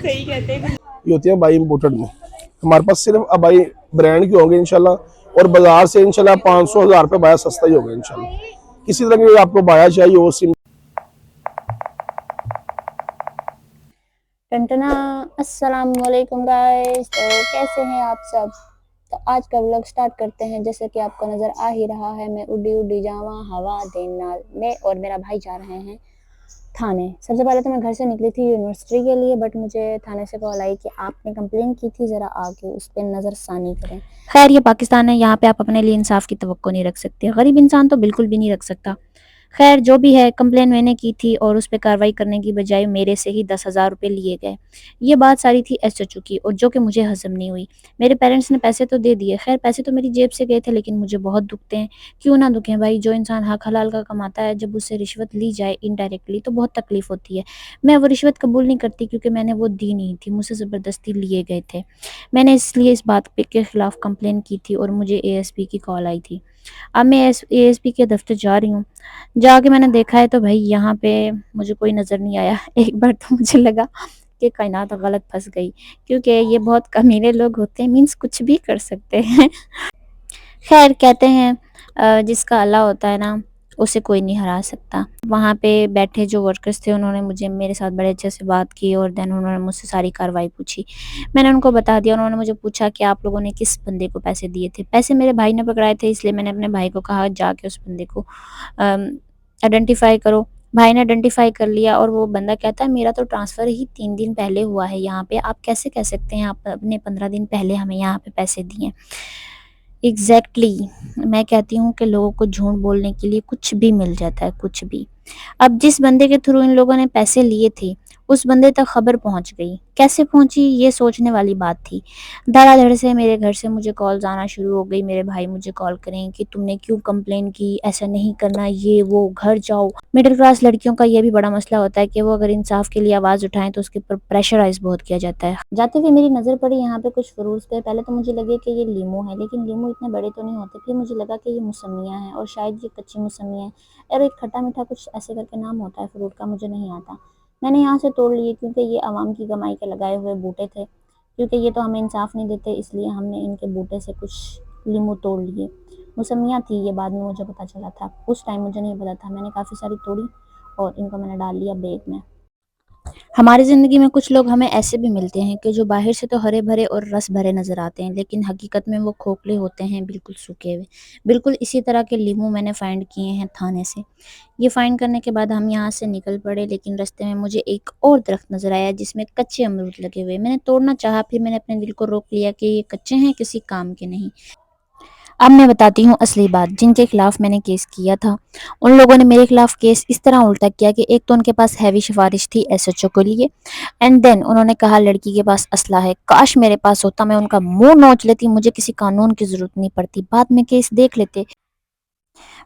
صحیح کہتے ہیں. یہ ہوتی ہیں بائی امپورٹڈ میں. ہمارے پاس صرف ابائی برانڈ کی ہوں گے انشاءاللہ, اور بازار سے انشاءاللہ 500,000 روپے بایا سستا ہی ہوگا انشاءاللہ. کسی طرح کی آپ کو بایا چاہیے وہ ٹنٹنا. السلام علیکم گائز, تو کیسے ہیں آپ سب؟ تو آج کا ولاگ سٹارٹ کرتے ہیں. جیسے کہ آپ کو نظر آ ہی رہا ہے, میں اڈی جاواں ہوا دین نال. میں اور میرا بھائی جا رہے ہیں تھانے. سب سے پہلے تو میں گھر سے نکلی تھی یونیورسٹی کے لیے, بٹ مجھے تھانے سے کال آئی کہ آپ نے کمپلین کی تھی, ذرا آ کے اس پہ نظر ثانی کریں. خیر یہ پاکستان ہے, یہاں پہ آپ اپنے لیے انصاف کی توقع نہیں رکھ سکتے, غریب انسان تو بالکل بھی نہیں رکھ سکتا. خیر جو بھی ہے, کمپلین میں نے کی تھی اور اس پہ کارروائی کرنے کی بجائے میرے سے ہی 10,000 روپے لیے گئے. یہ بات ساری تھی ایس ایچ او کی, اور جو کہ مجھے ہضم نہیں ہوئی. میرے پیرنٹس نے پیسے تو دے دیے, خیر پیسے تو میری جیب سے گئے تھے, لیکن مجھے بہت دکھتے ہیں. کیوں نہ دکھیں بھائی, جو انسان حق حلال کا کماتا ہے, جب اس سے رشوت لی جائے انڈائریکٹلی تو بہت تکلیف ہوتی ہے. میں وہ رشوت قبول نہیں کرتی, کیونکہ میں نے وہ دی نہیں تھی, مجھ سے زبردستی لیے گئے تھے. میں نے اس لیے اس بات کے خلاف کمپلین کی تھی, اور مجھے اے ایس پی کی کال آئی تھی. اب میں اے ایس پی کے دفتر جا رہی ہوں. جا کے میں نے دیکھا ہے تو بھائی یہاں پہ مجھے کوئی نظر نہیں آیا. ایک بار تو مجھے لگا کہ کائنات غلط پھنس گئی, کیونکہ یہ بہت کمینے لوگ ہوتے ہیں, مینس کچھ بھی کر سکتے ہیں. خیر کہتے ہیں جس کا اللہ ہوتا ہے نا, اسے کوئی نہیں ہرا سکتا. وہاں پہ بیٹھے جو ورکرز تھے, انہوں نے میرے ساتھ بڑے اچھے سے بات کی, اور دین انہوں نے مجھ سے ساری کارروائی پوچھی. میں نے ان کو بتا دیا. انہوں نے مجھے پوچھا کہ آپ لوگوں نے کس بندے کو پیسے دیے تھے. پیسے میرے بھائی نے پکڑائے تھے, اس لیے میں نے اپنے بھائی کو کہا جا کے اس بندے کو آئیڈینٹیفائی کرو. بھائی نے آئیڈینٹیفائی کر لیا, اور وہ بندہ کہتا ہے میرا تو ٹرانسفر ہی 3 دن پہلے ہوا ہے یہاں پہ, آپ کیسے کہہ سکتے ہیں آپ اپنے 15 دن پہلے ہمیں یہاں پہ پیسے دیے. ایگزیکٹلی میں کہتی ہوں کہ لوگوں کو جھوٹ بولنے کے لیے کچھ بھی مل جاتا ہے, کچھ بھی. اب جس بندے کے تھرو ان لوگوں نے پیسے لیے تھے, اس بندے تک خبر پہنچ گئی. کیسے پہنچی, یہ سوچنے والی بات تھی. دھڑا دھڑ سے میرے گھر سے مجھے کالز آنا شروع ہو گئی. میرے بھائی مجھے کال کریں کہ تم نے کیوں کمپلین کی, ایسا نہیں کرنا, یہ وہ, گھر جاؤ. مڈل کلاس لڑکیوں کا یہ بھی بڑا مسئلہ ہوتا ہے کہ وہ اگر انصاف کے لیے آواز اٹھائیں تو اس کے اوپر پریشرائز بہت کیا جاتا ہے. جاتے ہوئے میری نظر پڑی یہاں پہ کچھ فروٹس پہ. پہلے تو مجھے لگے کہ یہ لیمو ہے, لیکن لیمو اتنے بڑے تو نہیں ہوتے. پھر مجھے لگا کہ یہ موسمیاں ہیں, اور شاید یہ کچی موسمیاں ہیں, اور ایک کھٹا میٹھا کچھ ایسے کر کے نام ہوتا ہے فروٹ کا, مجھے نہیں آتا. میں نے یہاں سے توڑ لیے, کیونکہ یہ عوام کی کمائی کے لگائے ہوئے بوٹے تھے. کیونکہ یہ تو ہمیں انصاف نہیں دیتے, اس لیے ہم نے ان کے بوٹے سے کچھ لیمو توڑ لیے. موسمیاں تھی یہ, بعد میں مجھے پتا چلا تھا, اس ٹائم مجھے نہیں پتا تھا. میں نے کافی ساری توڑی اور ان کو میں نے ڈال لیا بیگ میں. ہماری زندگی میں کچھ لوگ ہمیں ایسے بھی ملتے ہیں کہ جو باہر سے تو ہرے بھرے اور رس بھرے نظر آتے ہیں, لیکن حقیقت میں وہ کھوکھلے ہوتے ہیں, بالکل سوکھے ہوئے. بالکل اسی طرح کے لیمو میں نے فائنڈ کیے ہیں تھانے سے. یہ فائنڈ کرنے کے بعد ہم یہاں سے نکل پڑے, لیکن رستے میں مجھے ایک اور درخت نظر آیا جس میں کچے امرود لگے ہوئے. میں نے توڑنا چاہا, پھر میں نے اپنے دل کو روک لیا کہ یہ کچے ہیں, کسی کام کے نہیں. اب میں بتاتی ہوں اصلی بات. جن کے خلاف میں نے کیس کیا تھا, ان لوگوں نے میرے خلاف کیس اس طرح الٹا کیا کہ ایک تو ان کے پاس ہیوی سفارش تھی ایس ایچ او کے لیے, اینڈ دین انہوں نے کہا لڑکی کے پاس اسلحہ ہے. کاش میرے پاس ہوتا, میں ان کا منہ نوچ لیتی, مجھے کسی قانون کی ضرورت نہیں پڑتی, بعد میں کیس دیکھ لیتے,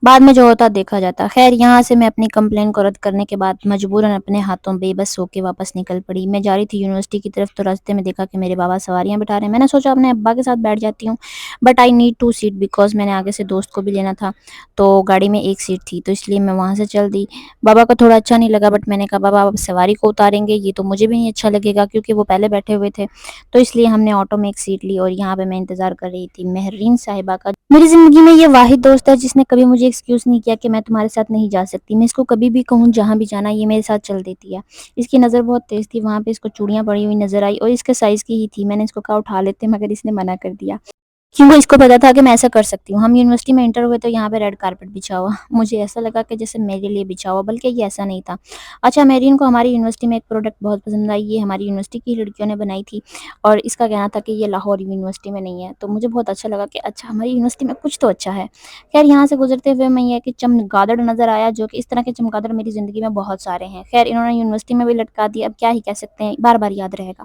بعد میں جو ہوتا دیکھا جاتا. خیر یہاں سے میں اپنی کمپلین کو رد کرنے کے بعد مجبوراً اپنے ہاتھوں بے بس ہو کے واپس نکل پڑی. میں جا رہی تھی یونیورسٹی کی طرف, تو راستے میں دیکھا کہ میرے بابا سواریاں بٹھا رہے ہیں. میں نے سوچا اپنے ابا کے ساتھ بیٹھ جاتی ہوں, but I need 2 seat, because میں نے آگے سے دوست کو بھی لینا تھا, تو گاڑی میں 1 سیٹ تھی, تو اس لیے میں وہاں سے چل دی. بابا کو تھوڑا اچھا نہیں لگا, بٹ میں نے کہا بابا آپ سواری کو اتاریں گے, یہ تو مجھے بھی نہیں اچھا لگے گا, کیونکہ وہ پہلے بیٹھے ہوئے تھے. تو اس لیے ہم نے آٹو میں 1 سیٹ لی, اور یہاں پہ میں انتظار کر رہی تھی مہرین صاحبہ کا. میری زندگی میں یہ واحد دوست ہے جس نے کبھی مجھے ایکسکیوز نہیں کیا کہ میں تمہارے ساتھ نہیں جا سکتی. میں اس کو کبھی بھی کہوں جہاں بھی جانا, یہ میرے ساتھ چل دیتی ہے. اس کی نظر بہت تیز تھی, وہاں پہ اس کو چوڑیاں پڑی ہوئی نظر آئی, اور اس کے سائز کی ہی تھی. میں نے اس کو کہا اٹھا لیتے, مگر اس نے منع کر دیا, کیونکہ اس کو پتا تھا کہ میں ایسا کر سکتی ہوں. ہم یونیورسٹی میں انٹر ہوئے تو یہاں پہ ریڈ کارپٹ بچھا ہوا, مجھے ایسا لگا کہ جیسے میرے لیے بچھا ہوا, بلکہ یہ ایسا نہیں تھا. اچھا میرین کو ہماری یونیورسٹی میں ایک پروڈکٹ بہت پسند آئی. یہ ہماری یونیورسٹی کی لڑکیوں نے بنائی تھی, اور اس کا کہنا تھا کہ یہ لاہور یونیورسٹی میں نہیں ہے. تو مجھے بہت اچھا لگا کہ اچھا ہماری یونیورسٹی میں کچھ تو اچھا ہے. خیر یہاں سے گزرتے ہوئے میں یہ کہ چمگادڑ نظر آیا, جو کہ اس طرح کے چمگادڑ میری زندگی میں بہت سارے ہیں. خیر انہوں نے یونیورسٹی میں بھی لٹکا دی, اب کیا ہی کہہ سکتے ہیں, بار بار یاد رہے گا.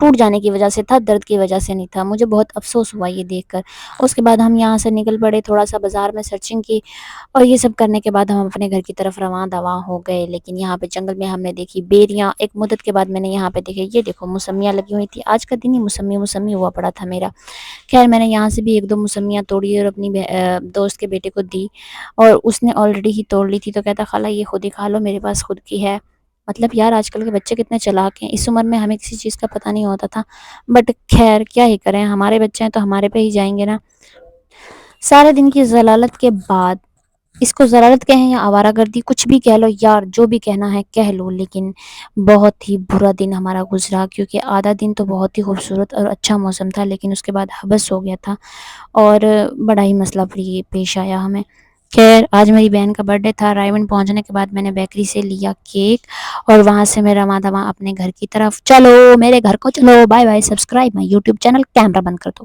ٹوٹ جانے کی وجہ سے تھا، درد کی وجہ سے نہیں تھا. مجھے بہت افسوس ہوا یہ دیکھ کر. اس کے بعد ہم یہاں سے نکل پڑے، تھوڑا سا بازار میں سرچنگ کی، اور یہ سب کرنے کے بعد ہم اپنے گھر کی طرف رواں دواں ہو گئے. لیکن یہاں پہ جنگل میں ہم نے دیکھی بیریاں. ایک مدت کے بعد میں نے یہاں پہ دیکھے، یہ دیکھو موسمیاں لگی ہوئی تھی. آج کا دن ہی موسمی ہوا پڑا تھا میرا. خیر میں نے یہاں سے بھی 1-2 موسمیاں توڑی اور اپنی دوست کے بیٹے کو دی، اور اس نے آلریڈی ہی توڑ لی تھی. تو کہتا خالہ یہ خود ہی کھا لو، میرے پاس خود کی ہے. مطلب یار آج کل کے بچے کتنے چلاک ہیں. اس عمر میں ہمیں کسی چیز کا پتہ نہیں ہوتا تھا، بٹ خیر کیا ہی کریں، ہمارے بچے ہیں تو ہمارے پہ ہی جائیں گے نا. سارے دن کی ضلالت کے بعد، اس کو ضلالت کہیں یا آوارہ گردی کچھ بھی کہہ لو یار، جو بھی کہنا ہے کہہ لو، لیکن بہت ہی برا دن ہمارا گزرا. کیونکہ آدھا دن تو بہت ہی خوبصورت اور اچھا موسم تھا، لیکن اس کے بعد حبس ہو گیا تھا اور بڑا ہی مسئلہ پیش آیا ہمیں. خیر آج میری بہن کا برتھ ڈے تھا. رائمنڈ پہنچنے کے بعد میں نے بیکری سے لیا کیک، اور وہاں سے میں رواں دواں اپنے گھر کی طرف. چلو میرے گھر کو چلو. Bye bye. Subscribe my YouTube channel. Camera بند کر دو.